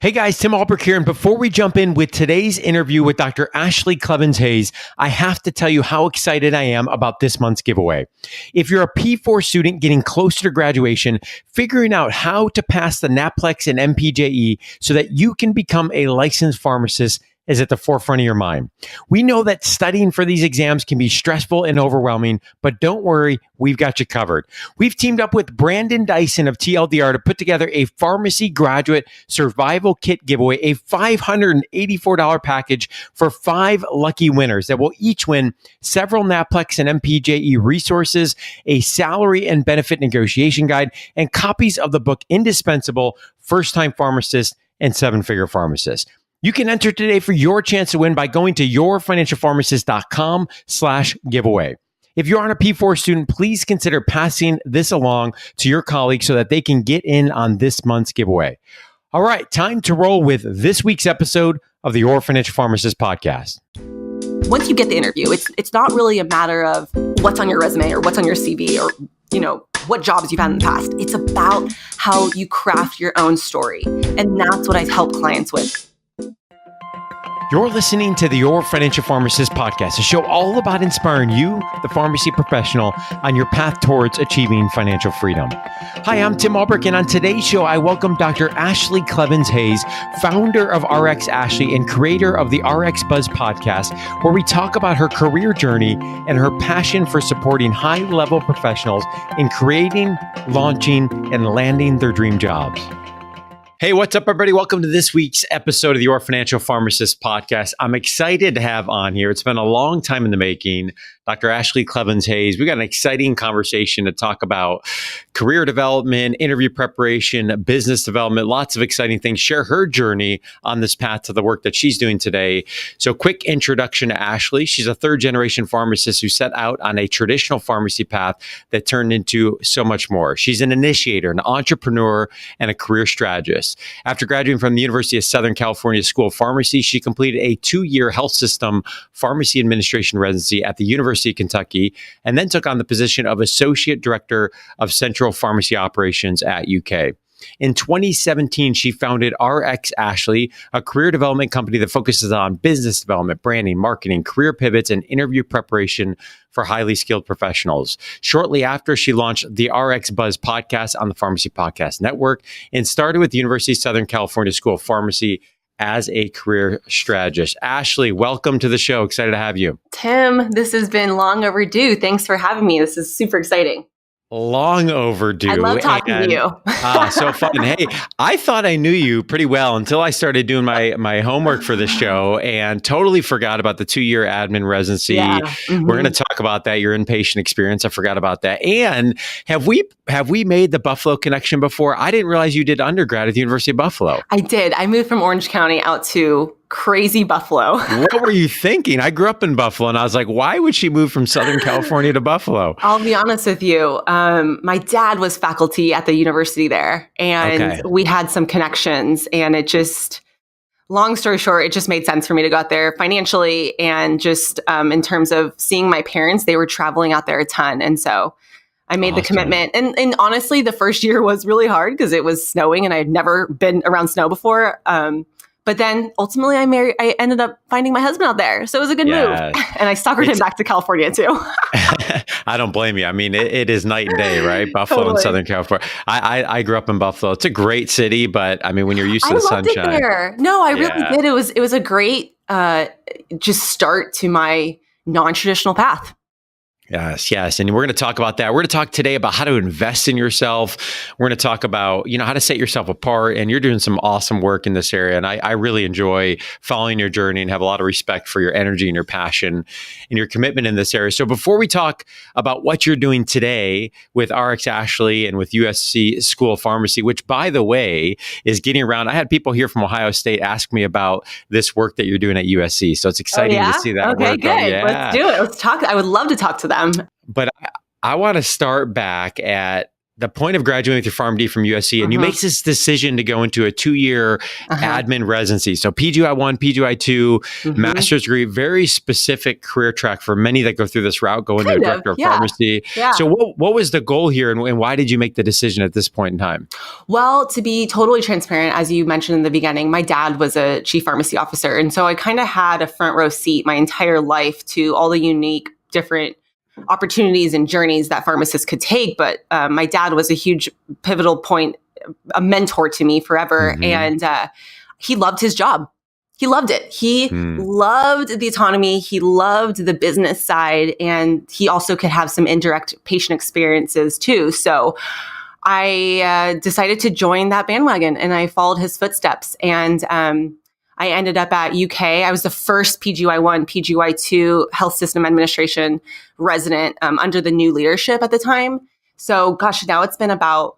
Hey guys, Tim Ulbrich here. And before we jump in with today's interview with Dr. AShlee Klevens Hayes, I have to tell you how excited I am about this month's giveaway. If you're a P4 student getting closer to graduation, figuring out how to pass the NAPLEX and MPJE so that you can become a licensed pharmacist is at the forefront of your mind. We know that studying for these exams can be stressful and overwhelming, but don't worry, we've got you covered. We've teamed up with Brandon Dyson of TLDR to put together a pharmacy graduate survival kit giveaway, a $584 package for 5 lucky winners that will each win several NAPLEX and MPJE resources, a salary and benefit negotiation guide, and copies of the book Indispensable, First Time Pharmacist and Seven-Figure Pharmacist. You can enter today for your chance to win by going to yourfinancialpharmacist.com/giveaway. If you aren't a P4 student, please consider passing this along to your colleagues so that they can get in on this month's giveaway. All right, time to roll with this week's episode of the Your Financial Pharmacist podcast. Once you get the interview, it's not really a matter of what's on your resume or what's on your CV or, what jobs you've had in the past. It's about how you craft your own story. And that's what I help clients with. You're listening to the Your Financial Pharmacist podcast, a show all about inspiring you, the pharmacy professional, on your path towards achieving financial freedom. Hi, I'm Tim Ulbrich, and on today's show, I welcome Dr. AShlee Klevens Hayes, founder of Rx Ashlee and creator of the Rx Buzz podcast, where we talk about her career journey and her passion for supporting high-level professionals in creating, launching, and landing their dream jobs. Hey, what's up, everybody? Welcome to this week's episode of the Your Financial Pharmacist podcast. I'm excited to have on here. It's been a long time in the making. Dr. AShlee Klevens Hayes. We got an exciting conversation to talk about career development, interview preparation, business development, lots of exciting things. Share her journey on this path to the work that she's doing today. So quick introduction to AShlee. She's a third generation pharmacist who set out on a traditional pharmacy path that turned into so much more. She's an initiator, an entrepreneur, and a career strategist. After graduating from the University of Southern California School of Pharmacy, she completed a 2-year health system pharmacy administration residency at the University of Kentucky, and then took on the position of Associate Director of Central Pharmacy Operations at UK. In 2017, she founded Rx Ashlee, a career development company that focuses on business development, branding, marketing, career pivots, and interview preparation for highly skilled professionals. Shortly after, she launched the Rx Buzz podcast on the Pharmacy Podcast Network and started with the University of Southern California School of Pharmacy as a career strategist. AShlee, welcome to the show. Excited to have you. Tim, this has been long overdue. Thanks for having me. This is super exciting. Long overdue. I love talking to you. So fun. Hey, I thought I knew you pretty well until I started doing my homework for the show and totally forgot about the 2-year admin residency. Yeah. Mm-hmm. We're going to talk about that, your inpatient experience. I forgot about that. And have we made the Buffalo connection before? I didn't realize you did undergrad at the University of Buffalo. I did. I moved from Orange County out to crazy Buffalo. What were you thinking? I grew up in Buffalo and I was like, why would she move from Southern California to Buffalo? I'll be honest with you. My dad was faculty at the university there and we had some connections, and it just, long story short, it just made sense for me to go out there financially and just in terms of seeing my parents. They were traveling out there a ton. And so I made the commitment. And honestly, the first year was really hard because it was snowing and I had never been around snow before. But then ultimately I ended up finding my husband out there. So it was a good move. And I stalkered him back to California too. I don't blame you. I mean, it is night and day, right? Buffalo and Southern California. I grew up in Buffalo. It's a great city, but I mean, when you're used to the sunshine. I loved it there. No, I really did. It was a great just start to my non-traditional path. Yes. And we're going to talk about that. We're going to talk today about how to invest in yourself. We're going to talk about, how to set yourself apart. And you're doing some awesome work in this area. And I really enjoy following your journey and have a lot of respect for your energy and your passion and your commitment in this area. So before we talk about what you're doing today with Rx Ashlee and with USC School of Pharmacy, which, by the way, is getting around. I had people here from Ohio State ask me about this work that you're doing at USC. So it's exciting to see that work. Okay, good. Let's do it. Let's talk. I would love to talk to them. But I want to start back at the point of graduating with your PharmD from USC, and you make this decision to go into a 2-year admin residency. So PGY1, PGY2, master's degree, very specific career track for many that go through this route, go into a director of pharmacy. Yeah. So what was the goal here, and why did you make the decision at this point in time? Well, to be totally transparent, as you mentioned in the beginning, my dad was a chief pharmacy officer. And so I kind of had a front row seat my entire life to all the unique, different opportunities and journeys that pharmacists could take. But my dad was a huge pivotal point, a mentor to me forever. And he loved his job. He loved it. He loved the autonomy. He loved the business side. And he also could have some indirect patient experiences too. So I decided to join that bandwagon, and I followed his footsteps. And I ended up at UK. I was the first PGY1, PGY2 health system administration resident under the new leadership at the time. So gosh, now it's been about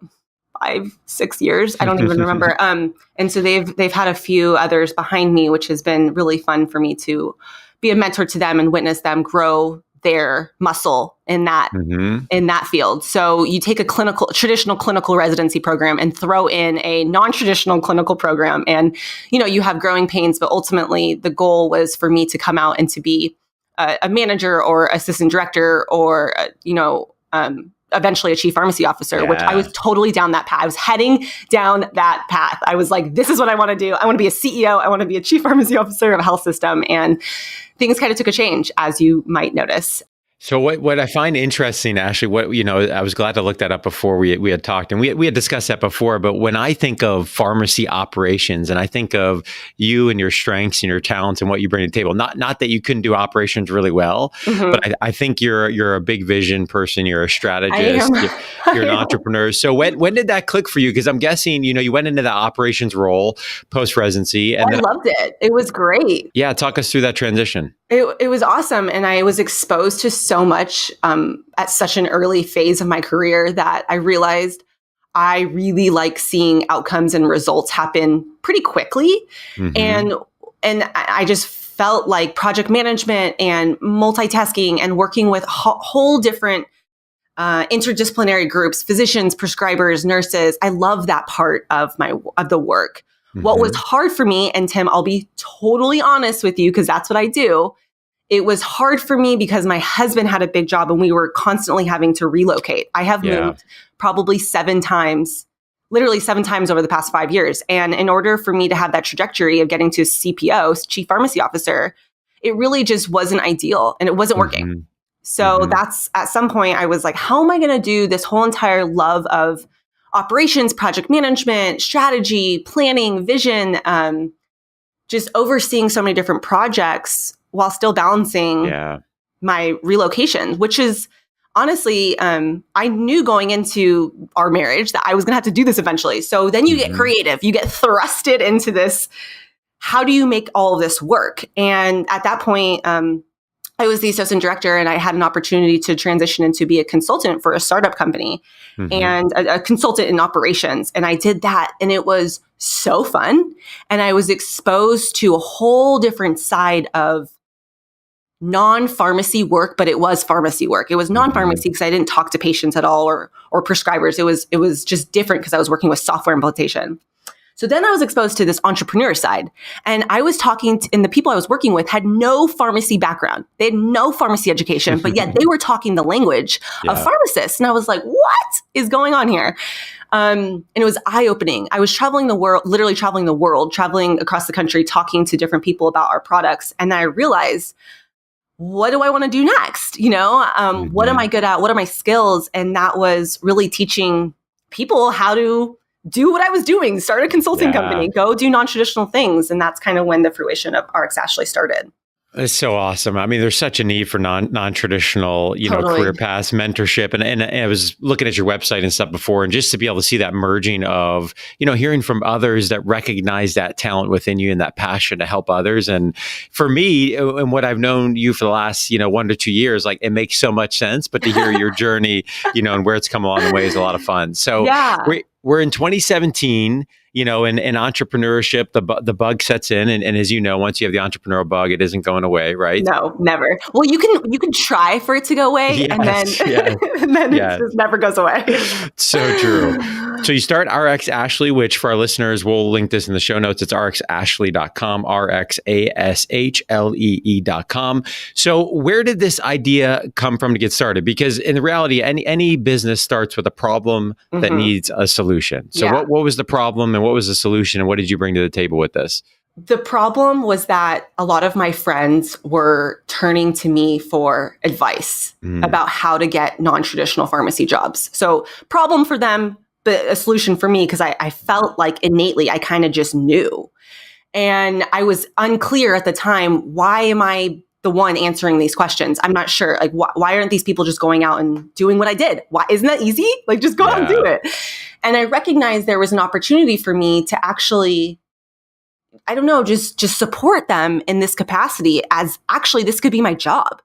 5-6 years. I don't even remember. And so they've had a few others behind me, which has been really fun for me to be a mentor to them and witness them grow their muscle in that field. So you take a traditional clinical residency program and throw in a non-traditional clinical program, and you have growing pains. But ultimately, the goal was for me to come out and to be a manager or assistant director, or eventually a chief pharmacy officer. Which I was totally down that path. I was heading down that path. I was like, this is what I want to do. I want to be a CEO. I want to be a chief pharmacy officer of a health system. And things kind of took a change, as you might notice. So what I find interesting, Ashley, I was glad to look that up before we had talked, and we had discussed that before. But when I think of pharmacy operations, and I think of you and your strengths and your talents and what you bring to the table, not that you couldn't do operations really well, but I think you're a big vision person. You're a strategist. You're an entrepreneur. So when did that click for you? Because I'm guessing you went into the operations role post residency, and I loved it. It was great. Yeah, talk us through that transition. It was awesome. And I was exposed to so much at such an early phase of my career that I realized I really like seeing outcomes and results happen pretty quickly. And I just felt like project management and multitasking and working with whole different interdisciplinary groups, physicians, prescribers, nurses. I love that part of the work. What was hard for me, and Tim, I'll be totally honest with you because that's what I do. It was hard for me because my husband had a big job and we were constantly having to relocate. I have moved probably 7 times, literally 7 times over the past 5 years. And in order for me to have that trajectory of getting to CPO, chief pharmacy officer, it really just wasn't ideal and it wasn't working. So that's at some point I was like, how am I going to do this whole entire love of operations, project management, strategy, planning, vision, just overseeing so many different projects while still balancing my relocation, which is honestly, I knew going into our marriage that I was going to have to do this eventually. So then you get creative, you get thrusted into this. How do you make all of this work? And at that point, I was the associate director and I had an opportunity to transition into be a consultant for a startup company and a consultant in operations. And I did that and it was so fun. And I was exposed to a whole different side of non-pharmacy work, but it was pharmacy work. It was non-pharmacy because I didn't talk to patients at all or prescribers. It was just different because I was working with software implementation. So then I was exposed to this entrepreneur side, and I was talking and the people I was working with had no pharmacy background. They had no pharmacy education, but yet they were talking the language of pharmacists. And I was like, what is going on here? And it was eye-opening. I was traveling the world, literally traveling the world, traveling across the country, talking to different people about our products. And then I realized, what do I want to do next? What am I good at? What are my skills? And that was really teaching people how to do what I was doing, start a consulting company, go do non-traditional things. And that's kind of when the fruition of Rx Ashlee started. It's so awesome. I mean, there's such a need for non-traditional, career paths, mentorship. And I was looking at your website and stuff before, and just to be able to see that merging of, hearing from others that recognize that talent within you and that passion to help others. And for me, and what I've known you for the last, 1 to 2 years, like it makes so much sense, but to hear your journey, and where it's come along the way is a lot of fun. So we're in 2017. in entrepreneurship, the bug sets in, and as you know, once you have the entrepreneurial bug, it isn't going away, right? No, never. Well, you can try for it to go away, Yes, and then and then it just never goes away. So true. So you start Rx Ashlee, which for our listeners, we'll link this in the show notes. It's RxAshlee.com, RxAshlee.com. So where did this idea come from to get started? Because in reality, any business starts with a problem that needs a solution. So what was the problem and what was the solution and what did you bring to the table with this? The problem was that a lot of my friends were turning to me for advice about how to get non-traditional pharmacy jobs. So problem for them, but a solution for me, because I felt like innately I kind of just knew. And I was unclear at the time, why am I the one answering these questions? I'm not sure. Like, why aren't these people just going out and doing what I did? Why isn't that easy? Like, just go out and do it. And I recognized there was an opportunity for me to actually, I don't know, just support them in this capacity as actually this could be my job.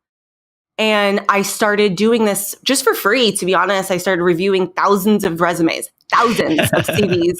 And I started doing this just for free, to be honest. I started reviewing thousands of resumes, thousands of CVs.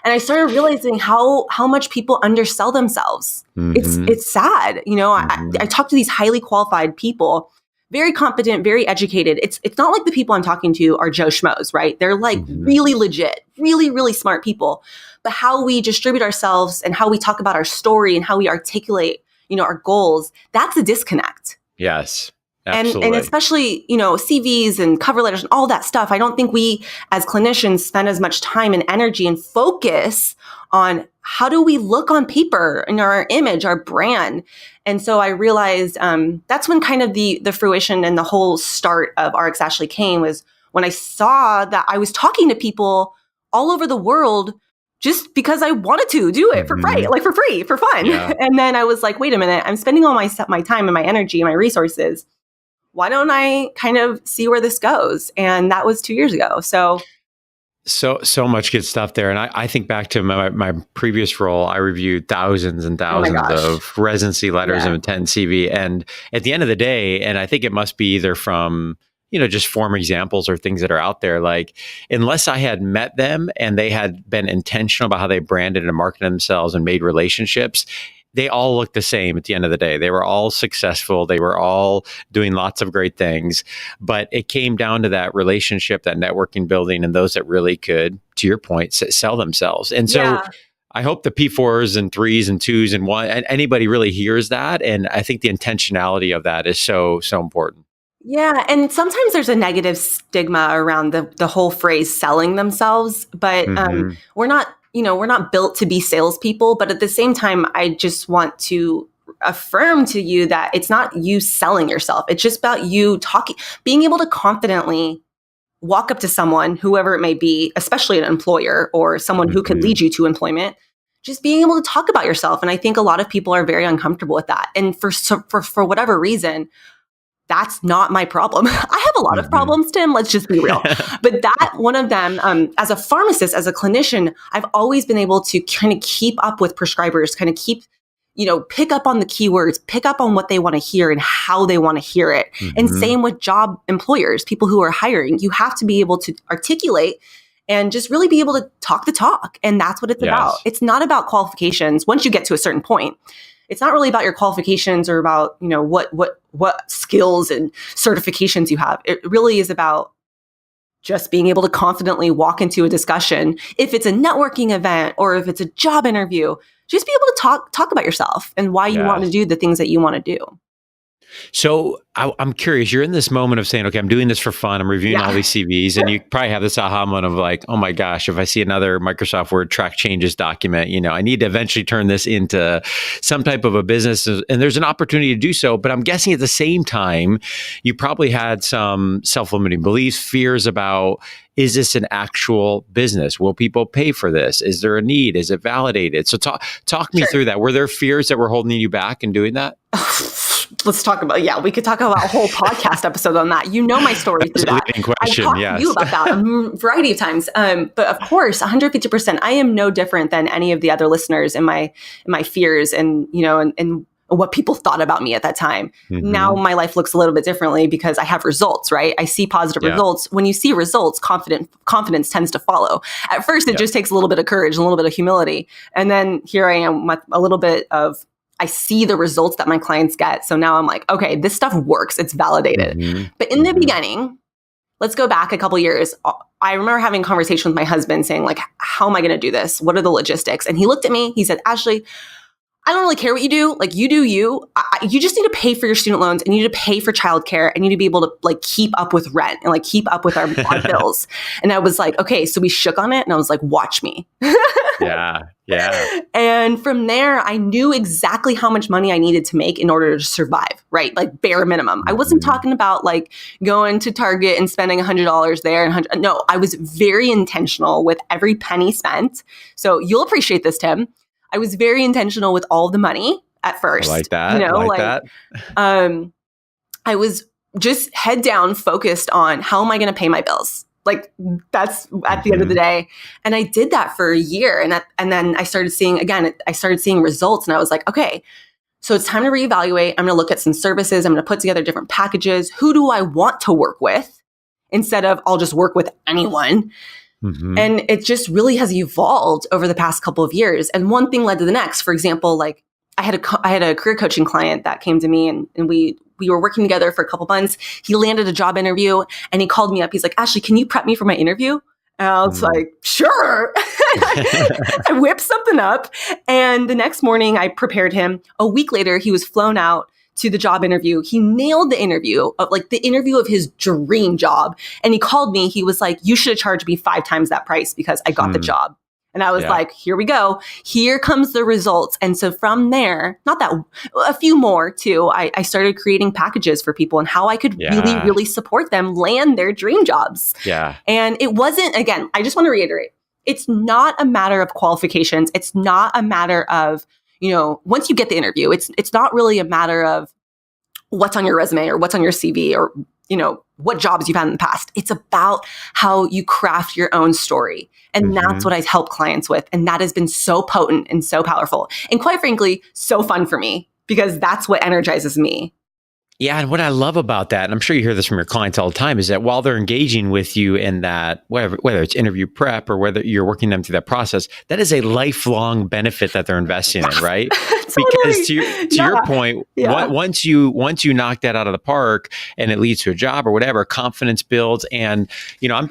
And I started realizing how much people undersell themselves. It's sad. I talk to these highly qualified people, very competent, very educated. It's not like the people I'm talking to are Joe Schmoes, right? They're like really legit, really, really smart people. But how we distribute ourselves and how we talk about our story and how we articulate, our goals, that's a disconnect. Yes. Absolutely. And especially, CVs and cover letters and all that stuff. I don't think we as clinicians spend as much time and energy and focus on how do we look on paper and our image, our brand. And so I realized that's when kind of the fruition and the whole start of Rx Ashlee came, was when I saw that I was talking to people all over the world just because I wanted to do it for free, for fun. Yeah. And then I was like, wait a minute, I'm spending all my time and my energy and my resources. Why don't I kind of see where this goes? And that was 2 years ago. So much good stuff there. And I think back to my previous role, I reviewed thousands and thousands of residency letters of intent CV. And at the end of the day, and I think it must be either from, just form examples or things that are out there, like, unless I had met them and they had been intentional about how they branded and marketed themselves and made relationships, they all looked the same at the end of the day. They were all successful. They were all doing lots of great things. But it came down to that relationship, that networking building, and those that really could, to your point, sell themselves. And so I hope the P4s and 3s and 2s and 1, and anybody really hears that. And I think the intentionality of that is so, so important. Yeah. And sometimes there's a negative stigma around the whole phrase selling themselves, but we're not built to be salespeople. But at the same time, I just want to affirm to you that it's not you selling yourself. It's just about you being able to confidently walk up to someone, whoever it may be, especially an employer or someone who could lead you to employment, just being able to talk about yourself. And I think a lot of people are very uncomfortable with that. And for whatever reason, that's not my problem. I have a lot of problems, Tim. Let's just be real. But that one of them, as a pharmacist, as a clinician, I've always been able to kind of keep up with prescribers, kind of keep, pick up on the keywords, pick up on what they want to hear and how they want to hear it. And same with job employers, people who are hiring. You have to be able to articulate and just really be able to talk the talk. And that's what it's about. It's not about qualifications. Once you get to a certain point, it's not really about your qualifications or about, what skills and certifications you have. It really is about just being able to confidently walk into a discussion. If it's a networking event or if it's a job interview, just be able to talk about yourself and why you want to do the things that you want to do. So I'm curious, you're in this moment of saying, okay, I'm doing this for fun. I'm reviewing all these CVs, and you probably have this aha moment of like, oh my gosh, if I see another Microsoft Word track changes document, I need to eventually turn this into some type of a business. And there's an opportunity to do so. But I'm guessing at the same time, you probably had some self-limiting beliefs, fears about, is this an actual business? Will people pay for this? Is there a need? Is it validated? So talk me through that. Were there fears that were holding you back in doing that? Let's talk about, we could talk about a whole podcast episode on that. My story through that. I've talked to you about that a variety of times. But of course, 150%, I am no different than any of the other listeners in my fears and what people thought about me at that time. Mm-hmm. Now my life looks a little bit differently because I have results, right? I see positive results. When you see results, confidence tends to follow. At first, it just takes a little bit of courage, a little bit of humility. And then here I am, a little bit of, I see the results that my clients get. So now I'm like, okay, this stuff works. It's validated. Mm-hmm. But in the beginning, let's go back a couple years. I remember having a conversation with my husband saying like, how am I going to do this? What are the logistics? And he looked at me, he said, Ashlee, I don't really care what you do. Like you do you. You just need to pay for your student loans and you need to pay for childcare and you need to be able to like keep up with rent and like keep up with our bills. And I was like, okay, so we shook on it and I was like, watch me. Yeah. And from there, I knew exactly how much money I needed to make in order to survive, right? Like bare minimum. I wasn't talking about like going to Target and spending $100 there. No, I was very intentional with every penny spent. So you'll appreciate this, Tim. I was very intentional with all the money at first. I like that. I like that. I was just head down focused on how am I going to pay my bills? Like that's at the end of the day. And I did that for a year. And then I started seeing results and I was like, okay, so it's time to reevaluate. I'm going to look at some services. I'm going to put together different packages. Who do I want to work with instead of I'll just work with anyone? Mm-hmm. And it just really has evolved over the past couple of years. And one thing led to the next. For example, like I had a career coaching client that came to me and we were working together for a couple months. He landed a job interview and he called me up. He's like, Ashlee, can you prep me for my interview? And I was like, sure. I whipped something up. And the next morning I prepared him. A week later, he was flown out to the job interview. He nailed the interview of his dream job. And he called me. He was like, you should have charged me 5 times that price because I got the job. And I was like, here we go. Here comes the results. And so from there, a few more too, I started creating packages for people and how I could really, really support them land their dream jobs. Yeah. And it wasn't, again, I just want to reiterate, it's not a matter of qualifications. It's not a matter of, once you get the interview, it's not really a matter of what's on your resume or what's on your CV or, what jobs you've had in the past. It's about how you craft your own story. And that's what I help clients with. And that has been so potent and so powerful. And quite frankly, so fun for me because that's what energizes me. Yeah. And what I love about that, and I'm sure you hear this from your clients all the time, is that while they're engaging with you in that, whether it's interview prep or whether you're working them through that process, that is a lifelong benefit that they're investing in, right? Totally. Because to your point, once you knock that out of the park and it leads to a job or whatever, confidence builds. And,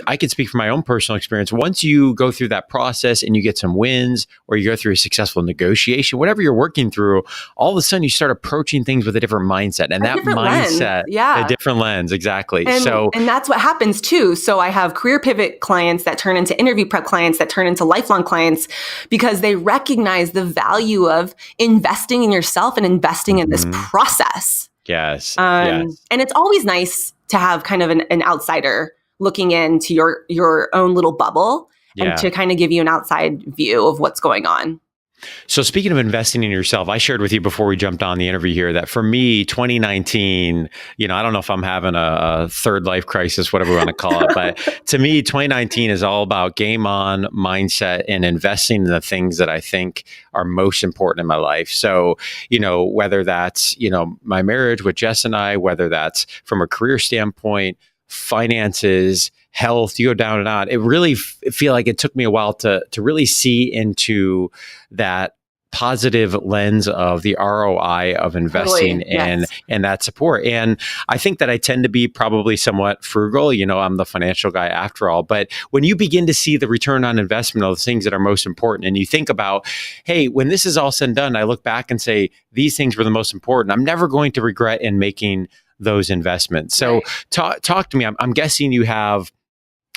I can speak from my own personal experience. Once you go through that process and you get some wins or you go through a successful negotiation, whatever you're working through, all of a sudden you start approaching things with a different mindset. And that mindset, a different lens. Exactly. And that's what happens too. So I have career pivot clients that turn into interview prep clients that turn into lifelong clients because they recognize the value of investing in yourself and investing in this process. Yes. And it's always nice to have kind of an outsider looking into your own little bubble and to kind of give you an outside view of what's going on. So speaking of investing in yourself, I shared with you before we jumped on the interview here that for me, 2019, I don't know if I'm having a third life crisis, whatever we want to call it, but to me, 2019 is all about game on mindset and investing in the things that I think are most important in my life. So, whether that's, my marriage with Jess and I, whether that's from a career standpoint, finances, health, you go down and on. It really feel like it took me a while to really see into that positive lens of the ROI of investing in that support. And I think that I tend to be probably somewhat frugal. I'm the financial guy after all. But when you begin to see the return on investment of the things that are most important, and you think about, hey, when this is all said and done, I look back and say, these things were the most important. I'm never going to regret in making those investments. So talk to me. I'm guessing you have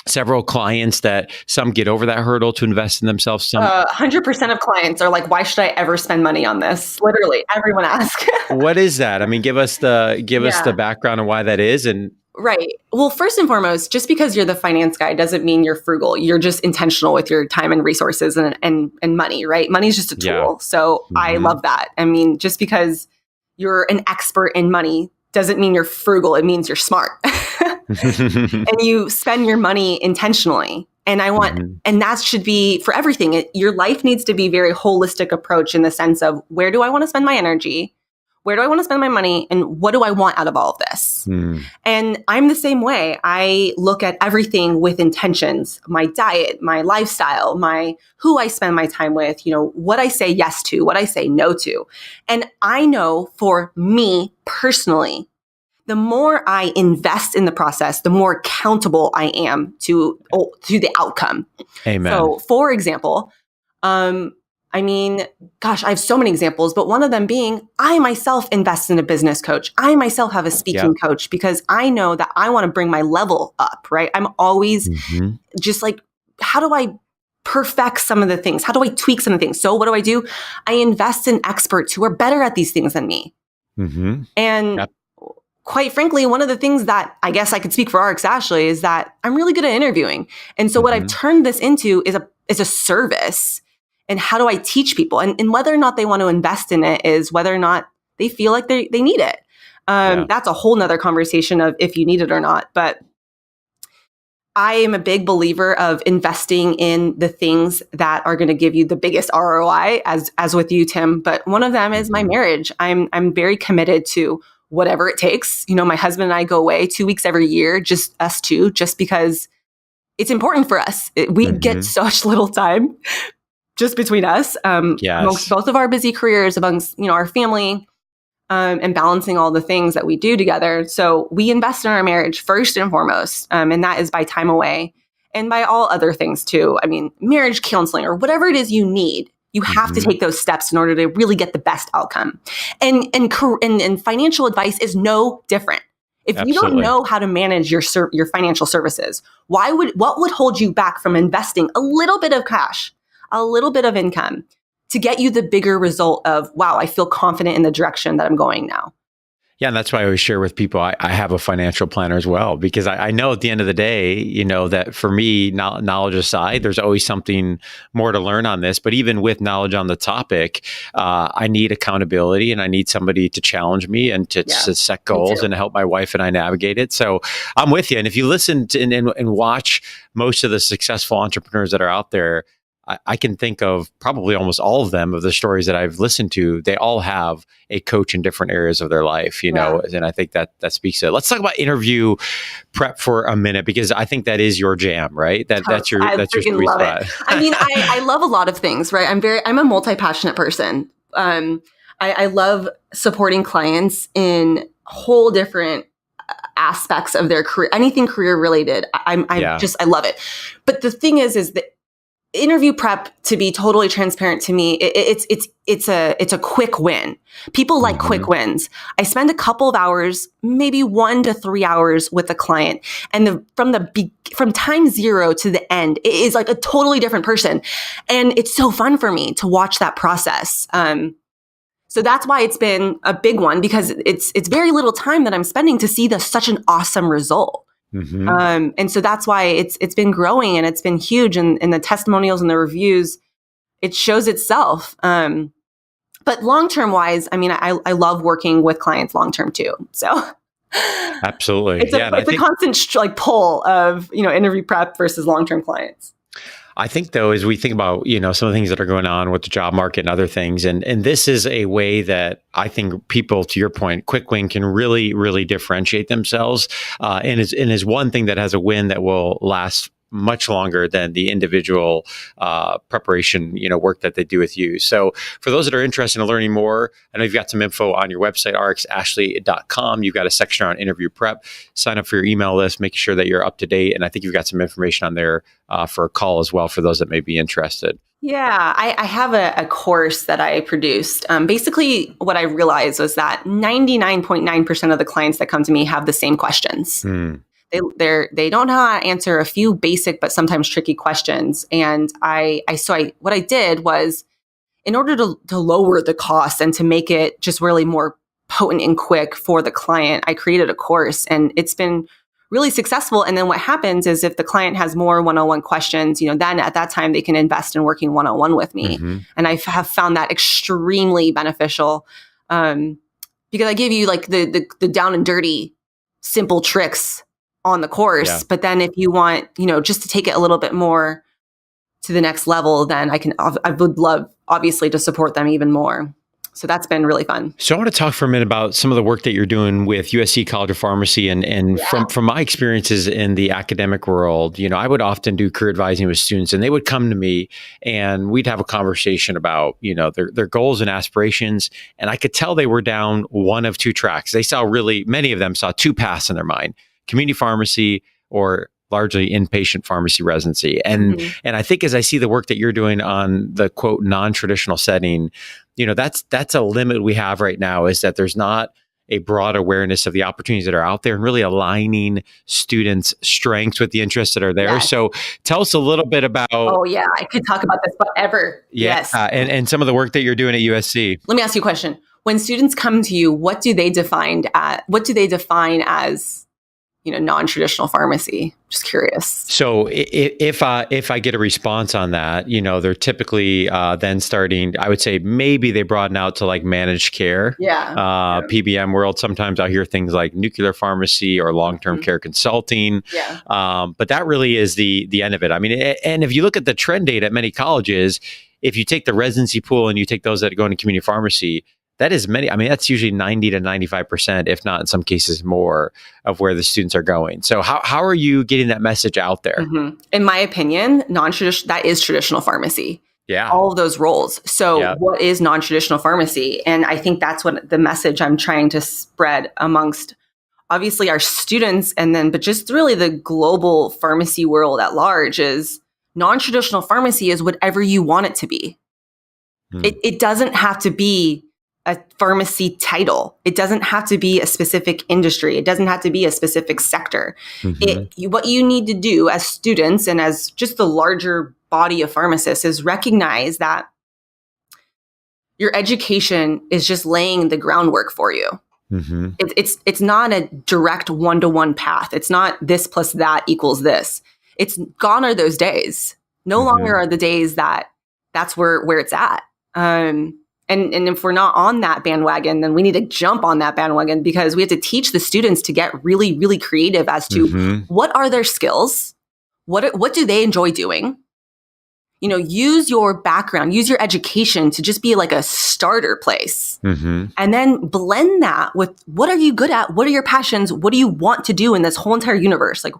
several clients that some get over that hurdle to invest in themselves. Some 100% of clients are like, why should I ever spend money on this? Literally, everyone asks. What is that? I mean, give us the background on why that is. And right. Well, first and foremost, just because you're the finance guy doesn't mean you're frugal. You're just intentional with your time and resources and money, right? Money is just a tool. Yeah. So I love that. I mean, just because you're an expert in money doesn't mean you're frugal. It means you're smart. And you spend your money intentionally. And I want, and that should be for everything. Your life needs to be very holistic approach in the sense of where do I want to spend my energy? where do I want to spend my money and what do I want out of all of this? And I'm the same way. I look at everything with intentions, my diet, my lifestyle, who I spend my time with, what I say yes to, what I say no to. And I know for me personally, the more I invest in the process, the more accountable I am to the outcome. Amen. So for example, I have so many examples, but one of them being I myself invest in a business coach. I myself have a speaking coach because I know that I want to bring my level up, right? I'm always just like, how do I perfect some of the things? How do I tweak some of the things? So what do? I invest in experts who are better at these things than me. And quite frankly, one of the things that I guess I could speak for RxAshlee is that I'm really good at interviewing. And so what I've turned this into is a service. And how do I teach people? And whether or not they want to invest in it is whether or not they feel like they need it. That's a whole nother conversation of if you need it or not. But I am a big believer of investing in the things that are going to give you the biggest ROI, as with you, Tim. But one of them is my marriage. I'm very committed to whatever it takes. My husband and I go away 2 weeks every year, just us two, just because it's important for us. We get such little time just between us, amongst both of our busy careers, amongst, our family, and balancing all the things that we do together. So we invest in our marriage first and foremost. And that is by time away and by all other things too. I mean, marriage counseling or whatever it is you need, you have to take those steps in order to really get the best outcome. And financial advice is no different. If you don't know how to manage your financial services, what would hold you back from investing a little bit of cash, a little bit of income to get you the bigger result of, wow, I feel confident in the direction that I'm going now. Yeah, and that's why I always share with people, I have a financial planner as well, because I know at the end of the day, that for me, knowledge aside, there's always something more to learn on this. But even with knowledge on the topic, I need accountability and I need somebody to challenge me and to set goals and to help my wife and I navigate it. So I'm with you. And if you listen to and watch most of the successful entrepreneurs that are out there, I can think of probably almost all of them of the stories that I've listened to. They all have a coach in different areas of their life, and I think that speaks to it. Let's talk about interview prep for a minute, because I think that is your jam, right? That's your sweet spot. I mean, I love a lot of things, right? I'm a multi-passionate person. I love supporting clients in whole different aspects of their career, anything career related. I love it. But the thing is that interview prep, to be totally transparent to me, it's a quick win. People like quick wins. I spend a couple of hours, maybe 1 to 3 hours with a client, and from time zero to the end, it is like a totally different person, and it's so fun for me to watch that process. So that's why it's been a big one, because it's very little time that I'm spending to see such an awesome result. And so that's why it's been growing and it's been huge, and the testimonials and the reviews, it shows itself. But long-term wise, I mean, I love working with clients long-term too. So absolutely. It's a constant pull of, interview prep versus long-term clients. I think, though, as we think about, some of the things that are going on with the job market and other things, and this is a way that I think people, to your point, quick win can really, really differentiate themselves, and is one thing that has a win that will last much longer than the individual preparation, work that they do with you. So for those that are interested in learning more, I know you've got some info on your website, RxAshlee.com. You've got a section on interview prep. Sign up for your email list, making sure that you're up to date. And I think you've got some information on there for a call as well for those that may be interested. Yeah, I have a course that I produced. Basically, what I realized was that 99.9% of the clients that come to me have the same questions. They don't know how to answer a few basic but sometimes tricky questions. And what I did was, in order to lower the cost and to make it just really more potent and quick for the client, I created a course, and it's been really successful. And then what happens is, if the client has more one-on-one questions, then at that time they can invest in working one-on-one with me. And I have found that extremely beneficial, because I give you like the down and dirty, simple tricks on the course. Yeah. But then if you want, just to take it a little bit more to the next level, then I would love, obviously, to support them even more. So that's been really fun. So I want to talk for a minute about some of the work that you're doing with USC College of Pharmacy. And from my experiences in the academic world, I would often do career advising with students, and they would come to me and we'd have a conversation about, their goals and aspirations. And I could tell they were down one of two tracks. Many of them saw two paths in their mind: community pharmacy or largely inpatient pharmacy residency. And I think as I see the work that you're doing on the quote non-traditional setting, that's a limit we have right now, is that there's not a broad awareness of the opportunities that are out there and really aligning students' strengths with the interests that are there. Yes. So tell us a little bit about... Oh yeah, I could talk about this forever. Yeah, yes. And some of the work that you're doing at USC. Let me ask you a question. When students come to you, what do they define as non-traditional pharmacy? Just curious. So if I get a response on that, they're typically then starting, I would say maybe they broaden out to like managed care. PBM world. Sometimes I'll hear things like nuclear pharmacy or long-term care consulting. But that really is the end of it. I mean, and if you look at the trend data at many colleges, if you take the residency pool and you take those that go into community pharmacy, that is that's usually 90 to 95%, if not in some cases more, of where the students are going. So how are you getting that message out there? In my opinion, non-traditional, that is traditional pharmacy. Yeah. All of those roles. So what is non-traditional pharmacy? And I think that's what the message I'm trying to spread amongst obviously our students, but just really the global pharmacy world at large is non-traditional pharmacy is whatever you want it to be. It doesn't have to be a pharmacy title. It doesn't have to be a specific industry. It doesn't have to be a specific sector. What you need to do as students and as just the larger body of pharmacists is recognize that your education is just laying the groundwork for you. It's not a direct one-to-one path. It's not this plus that equals this. It's gone are those days. No longer are the days that's where it's at. And if we're not on that bandwagon, then we need to jump on that bandwagon, because we have to teach the students to get really, really creative as to what are their skills, what do they enjoy doing. Use your background, use your education to just be like a starter place, and then blend that with what are you good at, what are your passions, what do you want to do in this whole entire universe. Like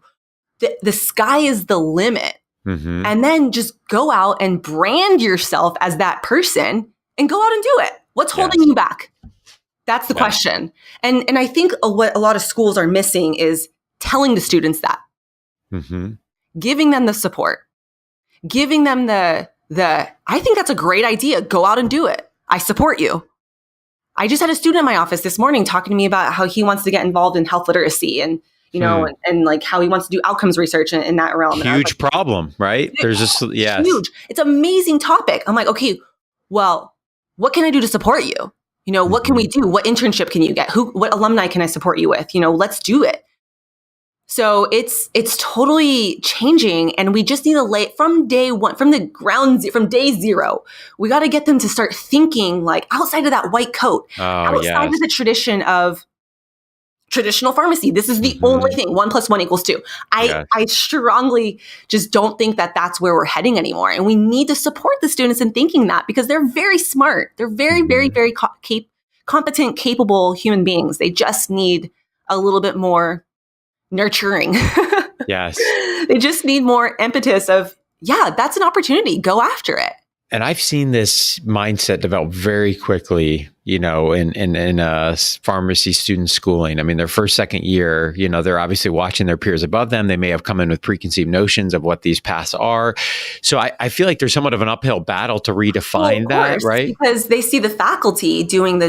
the sky is the limit, and then just go out and brand yourself as that person. And go out and do it. What's holding you back? That's the question. And I think what a lot of schools are missing is telling the students that. Giving them the support. Giving them the I think that's a great idea. Go out and do it. I support you. I just had a student in my office this morning talking to me about how he wants to get involved in health literacy and and like how he wants to do outcomes research in that realm. Huge problem, right? There's just huge. It's an amazing topic. I'm like, okay, well, what can I do to support you? What can we do? What internship can you get? What alumni can I support you with? Let's do it. So it's totally changing, and we just need to lay from day one, from day zero. We got to get them to start thinking like outside of that white coat, outside of the tradition of traditional pharmacy. This is the only thing. 1 + 1 = 2. I strongly just don't think that that's where we're heading anymore. And we need to support the students in thinking that, because they're very smart. They're very, very, very competent, capable human beings. They just need a little bit more nurturing. Yes. They just need more impetus of, that's an opportunity. Go after it. And I've seen this mindset develop very quickly, in pharmacy student schooling. I mean, their first, second year, they're obviously watching their peers above them. They may have come in with preconceived notions of what these paths are. So I feel like there's somewhat of an uphill battle to redefine that, right? Because they see the faculty doing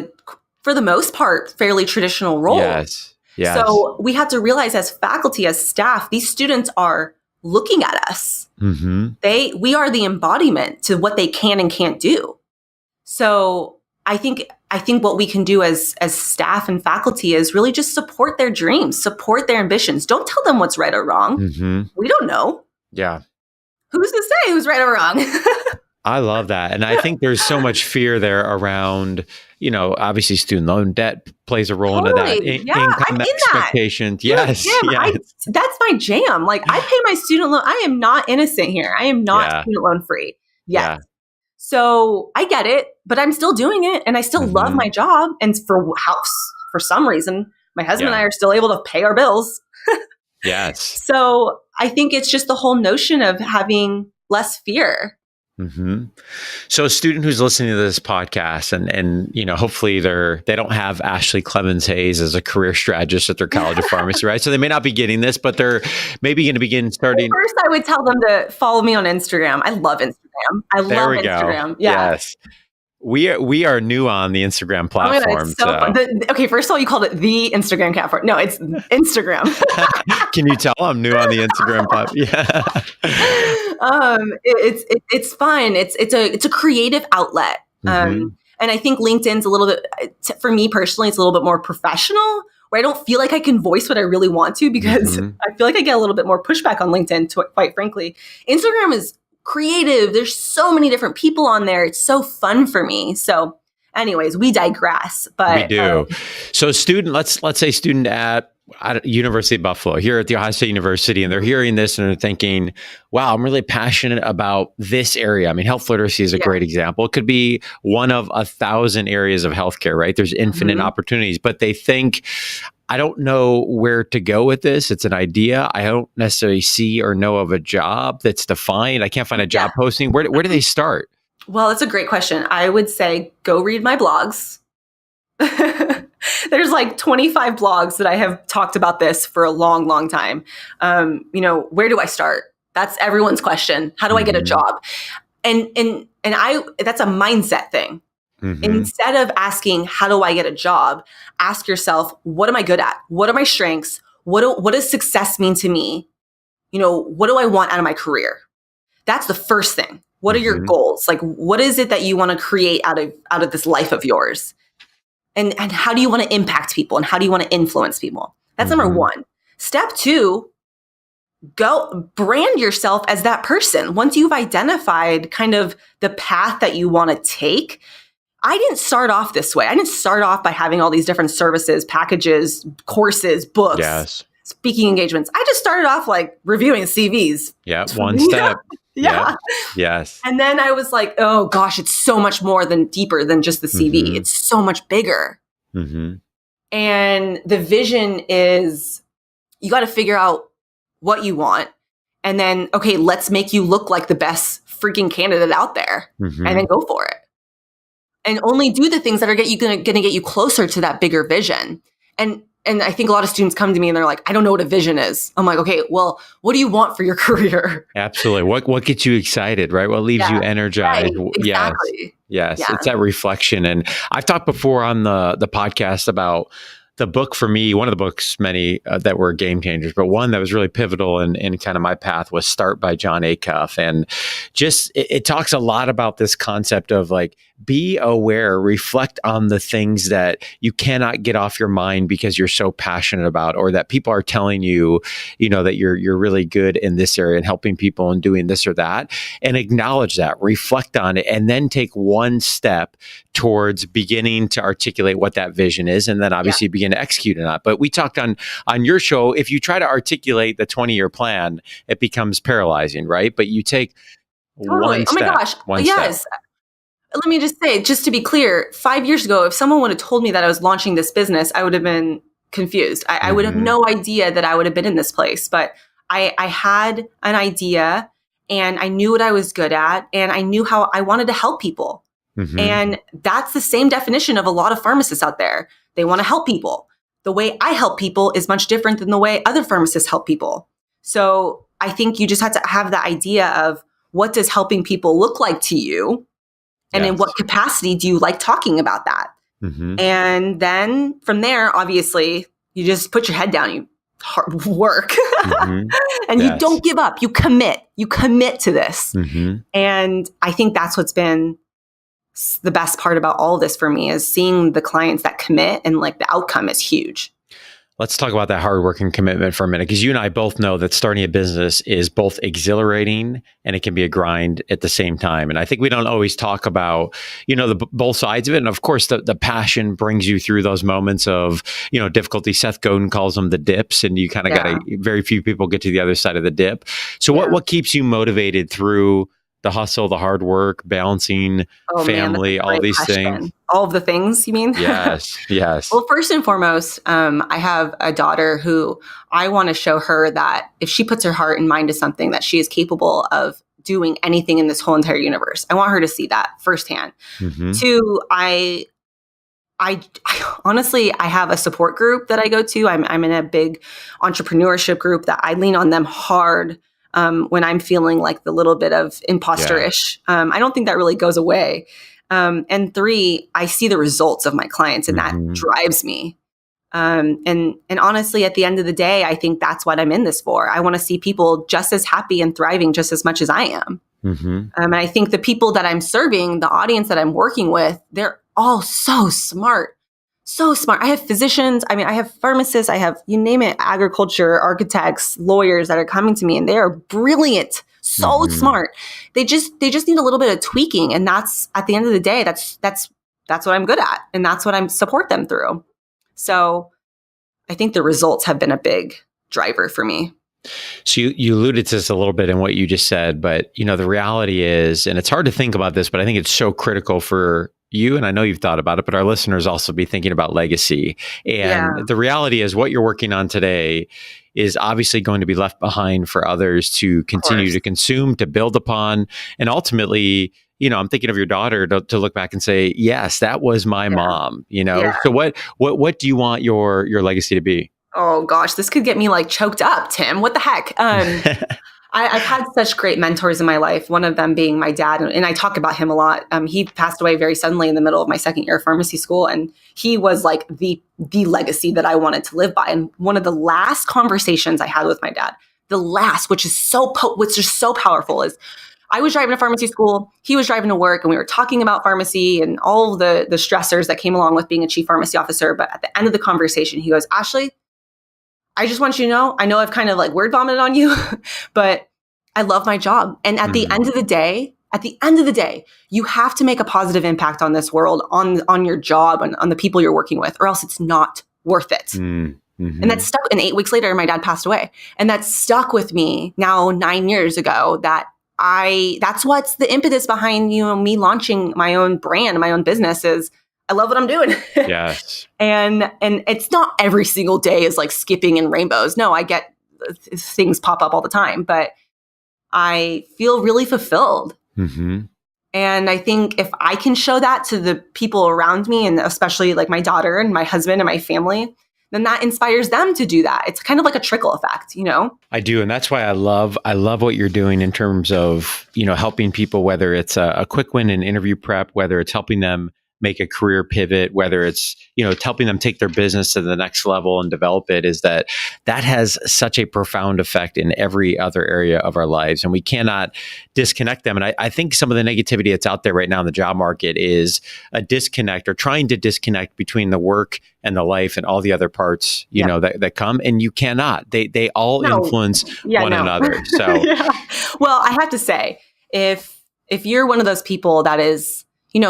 for the most part, fairly traditional role. Yes. So we have to realize as faculty, as staff, these students are looking at us. We are the embodiment to what they can and can't do. So I think what we can do as staff and faculty is really just support their dreams, support their ambitions. Don't tell them what's right or wrong. We don't know. Yeah. Who's to say who's right or wrong? I love that. And I think there's so much fear there around, obviously student loan debt plays a role into that. Income expectations. Yes. That's my jam. Like I pay my student loan. I am not innocent here. I am not student loan free yet. So I get it, but I'm still doing it and I still love my job. And for some reason, my husband and I are still able to pay our bills. Yes. So I think it's just the whole notion of having less fear. So a student who's listening to this podcast and hopefully they don't have AShlee Klevens Hayes as a career strategist at their college of pharmacy, right? So they may not be getting this, but they're maybe going to begin starting. First, I would tell them to follow me on Instagram. I love Instagram. There we go. Yeah. Yes. We are new on the Instagram platform. It's so fun. Okay, first of all, you called it the Instagram platform. No, it's Instagram. Can you tell I'm new on the Instagram platform? Yeah. It's fun. It's a creative outlet. And I think LinkedIn's a little bit, for me personally, it's a little bit more professional, where I don't feel like I can voice what I really want to, because I feel like I get a little bit more pushback on LinkedIn, quite frankly. Instagram is creative. There's so many different people on there. It's so fun for me. So anyways, we digress, but we do. So let's say student at University of Buffalo, here at the Ohio State University, and they're hearing this and they're thinking, wow, I'm really passionate about this area. I mean, health literacy is a great example. It could be one of 1,000 areas of healthcare, right? There's infinite opportunities, but they think, I don't know where to go with this. It's an idea. I don't necessarily see or know of a job that's defined. I can't find a job posting. Where do they start? Well, that's a great question. I would say go read my blogs. There's like 25 blogs that I have talked about this for a long, long time. Where do I start? That's everyone's question. How do I get a job? And that's a mindset thing. Instead of asking, how do I get a job? Ask yourself, what am I good at? What are my strengths? What does success mean to me? What do I want out of my career? That's the first thing. What are your goals? Like, what is it that you want to create out of this life of yours? And how do you want to impact people? And how do you want to influence people? That's number one. Step two, go brand yourself as that person. Once you've identified kind of the path that you want to take, I didn't start off this way. I didn't start off by having all these different services, packages, courses, books, speaking engagements. I just started off like reviewing CVs. Yeah, one step. Yeah. Yes. And then I was like, oh gosh, it's so much more deeper than just the CV. It's so much bigger. And the vision is, you got to figure out what you want. And then, okay, let's make you look like the best freaking candidate out there, and then go for it. And only do the things that are going to get you closer to that bigger vision. And I think a lot of students come to me and they're like, I don't know what a vision is. I'm like, okay, well, what do you want for your career? Absolutely. What gets you excited, right? What leaves you energized? Right. Exactly. Yes. It's that reflection. And I've talked before on the podcast about the book for me, one of the books, many that were game changers, but one that was really pivotal in kind of my path was Start by John Acuff. And just, it talks a lot about this concept of like, be aware, reflect on the things that you cannot get off your mind because you're so passionate about, or that people are telling you, that you're really good in this area and helping people and doing this or that, and acknowledge that, reflect on it, and then take one step towards beginning to articulate what that vision is, and then obviously begin to execute on it. But we talked on your show, if you try to articulate the 20-year plan, it becomes paralyzing, right? But you take one step. Oh my gosh. Yes. Step. Let me just say, just to be clear, 5 years ago, if someone would have told me that I was launching this business, I would have been confused. I would have no idea that I would have been in this place. But I had an idea, and I knew what I was good at, and I knew how I wanted to help people. And that's the same definition of a lot of pharmacists out there. They want to help people. The way I help people is much different than the way other pharmacists help people. So I think you just have to have the idea of, what does helping people look like to you? And in what capacity do you like talking about that? And then from there, obviously, you just put your head down, you hard work, and you don't give up. You commit to this. And I think that's what's been the best part about all of this for me, is seeing the clients that commit, and like the outcome is huge. Let's talk about that hard work and commitment for a minute, because you and I both know that starting a business is both exhilarating and it can be a grind at the same time. And I think we don't always talk about, both sides of it. And of course, the passion brings you through those moments of, difficulty. Seth Godin calls them the dips, and you kind of got to, very few people get to the other side of the dip. So what keeps you motivated through the hustle, the hard work, balancing family, all these things? All of the things, you mean? Yes, yes. Well, first and foremost, I have a daughter who I want to show her that if she puts her heart and mind to something, that she is capable of doing anything in this whole entire universe. I want her to see that firsthand. Mm-hmm. Two, I honestly, I have a support group that I go to. I'm in a big entrepreneurship group that I lean on them hard when I'm feeling like the little bit of imposter-ish. Yeah. I don't think that really goes away. And three, I see the results of my clients, and that drives me. And honestly, at the end of the day, I think that's what I'm in this for. I want to see people just as happy and thriving just as much as I am. Mm-hmm. And I think the people that I'm serving, the audience that I'm working with, they're all so smart. So smart. I have physicians. I mean, I have pharmacists. I have, you name it, agriculture, architects, lawyers that are coming to me, and they are brilliant, so smart. They just need a little bit of tweaking. And that's, at the end of the day, that's what I'm good at. And that's what I support them through. So I think the results have been a big driver for me. So you alluded to this a little bit in what you just said, but the reality is, and it's hard to think about this, but I think it's so critical for you, and I know you've thought about it, but our listeners also be thinking about legacy. And the reality is, what you're working on today is obviously going to be left behind for others to continue to consume, to build upon, and ultimately, I'm thinking of your daughter to look back and say, yes, that was my mom. So what do you want your legacy to be? Oh gosh, this could get me like choked up, Tim. What the heck? I've had such great mentors in my life, one of them being my dad. And I talk about him a lot. He passed away very suddenly in the middle of my second year of pharmacy school. And he was like the legacy that I wanted to live by. And one of the last conversations I had with my dad, which is so powerful, is I was driving to pharmacy school. He was driving to work, and we were talking about pharmacy and all of the stressors that came along with being a chief pharmacy officer. But at the end of the conversation, he goes, "Ashlee, I just want you to know, I know I've kind of like word vomited on you, but I love my job. And at the end of the day, you have to make a positive impact on this world, on your job, and on the people you're working with, or else it's not worth it." Mm-hmm. And that stuck. And 8 weeks later, my dad passed away. And that stuck with me now 9 years ago, that's what's the impetus behind, me launching my own brand, my own business is, I love what I'm doing. Yes. And it's not every single day is like skipping in rainbows. No, I get things pop up all the time, but I feel really fulfilled. Mm-hmm. And I think if I can show that to the people around me, and especially like my daughter and my husband and my family, then that inspires them to do that. It's kind of like a trickle effect, I do. And that's why I love what you're doing in terms of, helping people, whether it's a quick win in interview prep, whether it's helping them make a career pivot, whether it's, it's helping them take their business to the next level and develop it, is that has such a profound effect in every other area of our lives. And we cannot disconnect them. And I think some of the negativity that's out there right now in the job market is a disconnect, or trying to disconnect between the work and the life and all the other parts, that come. And you cannot. They all influence one another. So, Well, I have to say, if you're one of those people that is,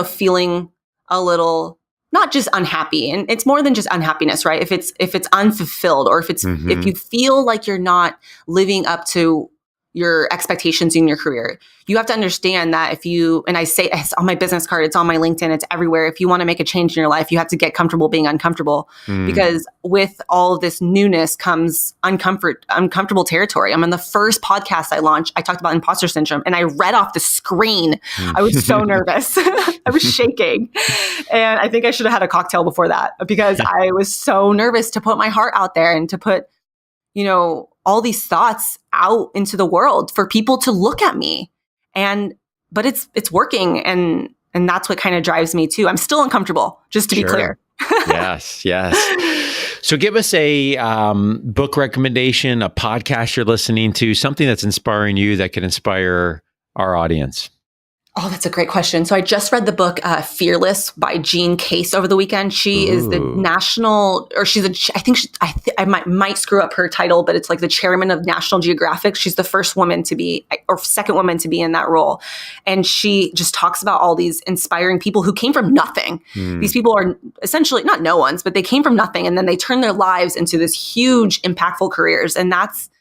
feeling a little, not just unhappy, and it's more than just unhappiness, right? If it's unfulfilled, or if you feel like you're not living up to your expectations in your career, you have to understand that and I say it's on my business card, it's on my LinkedIn, it's everywhere. If you want to make a change in your life, you have to get comfortable being uncomfortable, because with all of this newness comes uncomfortable territory. I'm in the first podcast I launched, I talked about imposter syndrome, and I read off the screen. I was so nervous. I was shaking. And I think I should have had a cocktail before that, because I was so nervous to put my heart out there and to put, all these thoughts out into the world for people to look at me. But it's working. And that's what kind of drives me too. I'm still uncomfortable, just to be clear. Yes. So give us a book recommendation, a podcast you're listening to, something that's inspiring you that could inspire our audience. Oh, that's a great question. So I just read the book Fearless by Jean Case over the weekend. She is the national, or I might screw up her title, but it's like the chairman of National Geographic. She's the first woman to be, or second woman to be in that role. And she just talks about all these inspiring people who came from nothing. These people are essentially not no ones, but they came from nothing. And then they turned their lives into this huge, impactful careers. And that's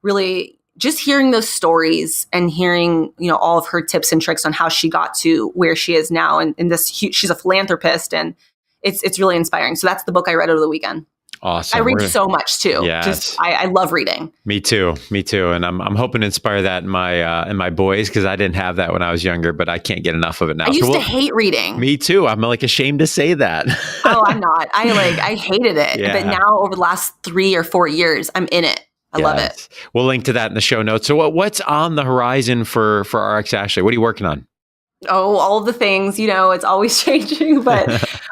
really, just hearing those stories and hearing, all of her tips and tricks on how she got to where she is now. And she's a philanthropist, and it's really inspiring. So that's the book I read over the weekend. Awesome. I read so much too. Yes. I love reading. Me too. And I'm hoping to inspire that in my boys, because I didn't have that when I was younger, but I can't get enough of it now. I used to hate reading. Me too. I'm like ashamed to say that. Oh, I'm not. I hated it. Yeah. But now over the last 3 or 4 years, I'm in it. I love it. We'll link to that in the show notes. So what's on the horizon for Rx Ashlee? What are you working on? Oh, all of the things, it's always changing, but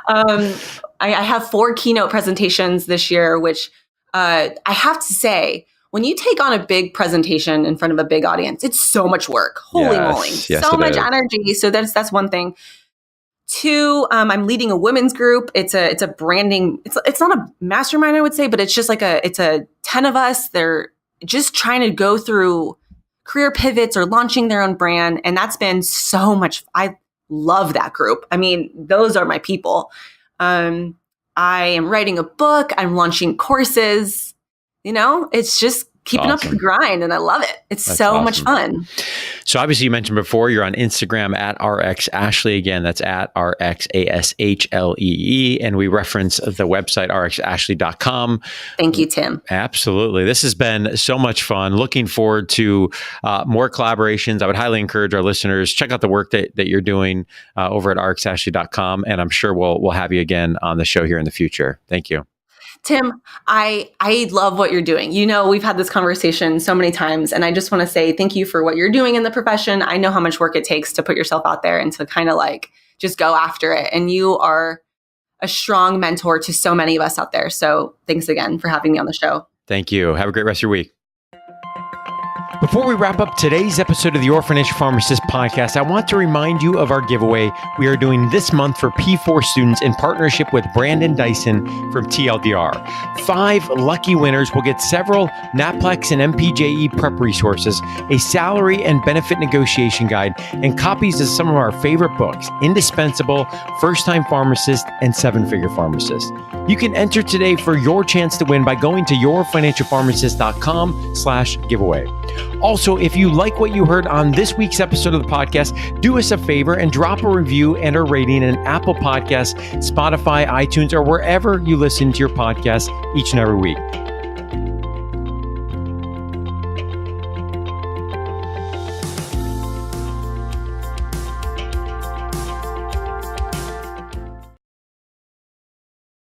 I have 4 keynote presentations this year, which I have to say, when you take on a big presentation in front of a big audience, it's so much work. Holy moly. Yes, so much energy. So that's one thing. 2, I'm leading a women's group. It's a branding. It's not a mastermind, I would say, but it's just like it's a 10 of us. They're just trying to go through career pivots or launching their own brand. And that's been so much. I love that group. I mean, those are my people. I am writing a book. I'm launching courses. It's just keeping up with the grind, and I love it. That's so much fun. So obviously you mentioned before you're on Instagram at RxAshlee. Again, that's at RxAshlee. And we reference the website RxAshlee.com. Thank you, Tim. Absolutely. This has been so much fun. Looking forward to more collaborations. I would highly encourage our listeners, check out the work that you're doing over at RxAshlee.com. And I'm sure we'll have you again on the show here in the future. Thank you. Tim, I love what you're doing. We've had this conversation so many times, and I just want to say thank you for what you're doing in the profession. I know how much work it takes to put yourself out there and to kind of just go after it. And you are a strong mentor to so many of us out there. So thanks again for having me on the show. Thank you. Have a great rest of your week. Before we wrap up today's episode of the Your Financial Pharmacist podcast, I want to remind you of our giveaway we are doing this month for P4 students in partnership with Brandon Dyson from TLDR. 5 lucky winners will get several NAPLEX and MPJE prep resources, a salary and benefit negotiation guide, and copies of some of our favorite books, Indispensable, First Time Pharmacist, and 7-Figure Pharmacist. You can enter today for your chance to win by going to yourfinancialpharmacist.com/giveaway. Also, if you like what you heard on this week's episode of the podcast, do us a favor and drop a review and a rating in Apple Podcasts, Spotify, iTunes, or wherever you listen to your podcasts each and every week.